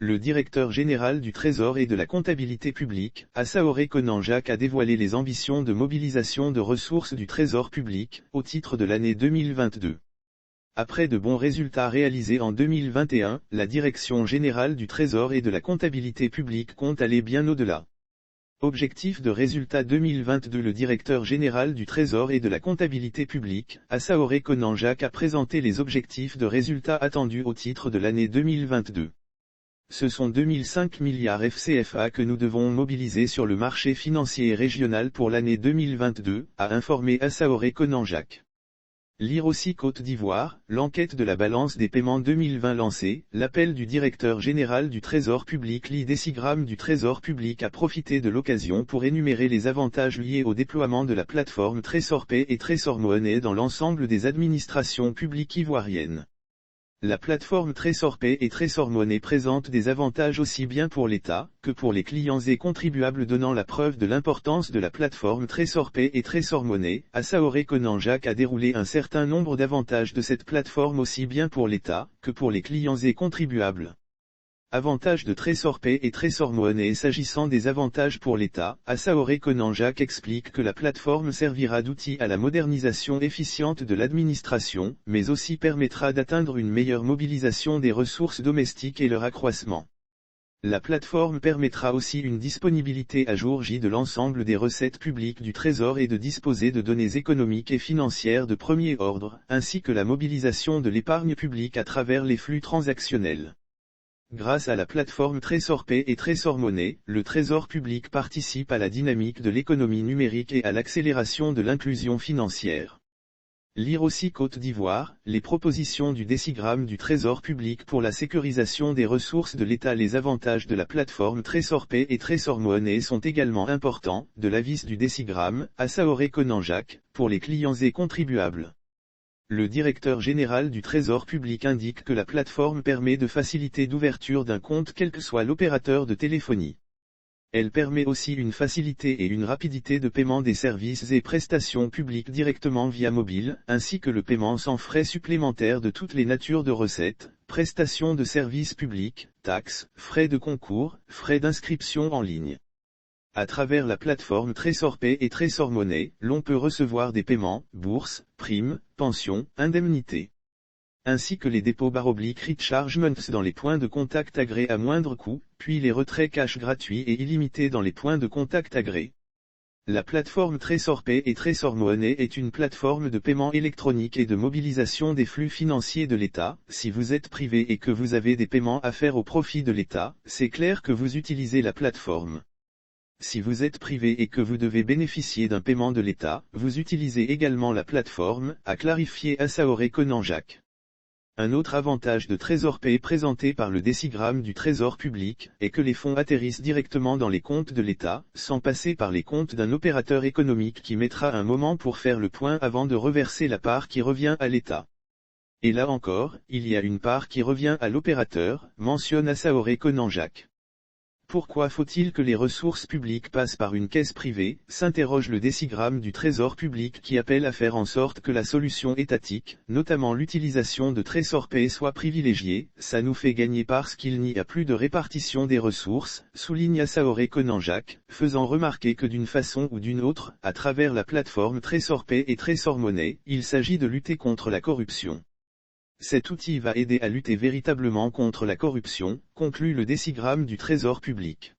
Le directeur général du Trésor et de la comptabilité publique, Assaoré Conan-Jacques, a dévoilé les ambitions de mobilisation de ressources du Trésor public, au titre de l'année 2022. Après de bons résultats réalisés en 2021, la Direction générale du Trésor et de la comptabilité publique compte aller bien au-delà. Objectif de résultat 2022. Le directeur général du Trésor et de la comptabilité publique, Assaoré Conan-Jacques, a présenté les objectifs de résultats attendus au titre de l'année 2022. Ce sont 2005 milliards FCFA que nous devons mobiliser sur le marché financier régional pour l'année 2022, a informé Assaoré Conan-Jacques. Lire aussi Côte d'Ivoire, l'enquête de la balance des paiements 2020 lancée, l'appel du directeur général du Trésor public. L'idécigramme du Trésor public a profité de l'occasion pour énumérer les avantages liés au déploiement de la plateforme TrésorPay et TrésorMonnaie dans l'ensemble des administrations publiques ivoiriennes. La plateforme TrésorPay et TrésorMonnaie présente des avantages aussi bien pour l'État, que pour les clients et contribuables, donnant la preuve de l'importance de la plateforme TrésorPay et TrésorMonnaie. Assaoré Conan-Jacques a déroulé un certain nombre d'avantages de cette plateforme aussi bien pour l'État, que pour les clients et contribuables. Avantages de TrésorPay et TrésorMonnaie. S'agissant des avantages pour l'État, Assaoré Conan-Jacques explique que la plateforme servira d'outil à la modernisation efficiente de l'administration, mais aussi permettra d'atteindre une meilleure mobilisation des ressources domestiques et leur accroissement. La plateforme permettra aussi une disponibilité à jour J de l'ensemble des recettes publiques du Trésor et de disposer de données économiques et financières de premier ordre, ainsi que la mobilisation de l'épargne publique à travers les flux transactionnels. Grâce à la plateforme TrésorPay et TrésorMonnaie, le Trésor public participe à la dynamique de l'économie numérique et à l'accélération de l'inclusion financière. Lire aussi Côte d'Ivoire, les propositions du décigramme du Trésor public pour la sécurisation des ressources de l'État. Les avantages de la plateforme TrésorPay et TrésorMonnaie sont également importants, de l'avis du décigramme, Assaoré Conan-Jacques, pour les clients et contribuables. Le directeur général du Trésor public indique que la plateforme permet de faciliter l'ouverture d'un compte quel que soit l'opérateur de téléphonie. Elle permet aussi une facilité et une rapidité de paiement des services et prestations publiques directement via mobile, ainsi que le paiement sans frais supplémentaires de toutes les natures de recettes, prestations de services publics, taxes, frais de concours, frais d'inscription en ligne. À travers la plateforme TrésorPay et TrésorMonnaie, l'on peut recevoir des paiements, bourses, primes, pensions, indemnités, ainsi que les dépôts /rechargements dans les points de contact agréés à moindre coût, puis les retraits cash gratuits et illimités dans les points de contact agréés. La plateforme TrésorPay et TrésorMonnaie est une plateforme de paiement électronique et de mobilisation des flux financiers de l'État. Si vous êtes privé et que vous avez des paiements à faire au profit de l'État, c'est clair que vous utilisez la plateforme. Si vous êtes privé et que vous devez bénéficier d'un paiement de l'État, vous utilisez également la plateforme, a clarifié Assaoré Conan-Jacques. Un autre avantage de TrésorPay présenté par le décigramme du Trésor public, est que les fonds atterrissent directement dans les comptes de l'État, sans passer par les comptes d'un opérateur économique qui mettra un moment pour faire le point avant de reverser la part qui revient à l'État. Et là encore, il y a une part qui revient à l'opérateur, mentionne Assaoré Conan-Jacques. Pourquoi faut-il que les ressources publiques passent par une caisse privée, s'interroge le décigramme du Trésor public qui appelle à faire en sorte que la solution étatique, notamment l'utilisation de TrésorPay, soit privilégiée. Ça nous fait gagner parce qu'il n'y a plus de répartition des ressources, souligne Assaoré Conan-Jacques, faisant remarquer que d'une façon ou d'une autre, à travers la plateforme TrésorPay et TrésorMonnaie, il s'agit de lutter contre la corruption. Cet outil va aider à lutter véritablement contre la corruption, conclut le décigramme du Trésor public.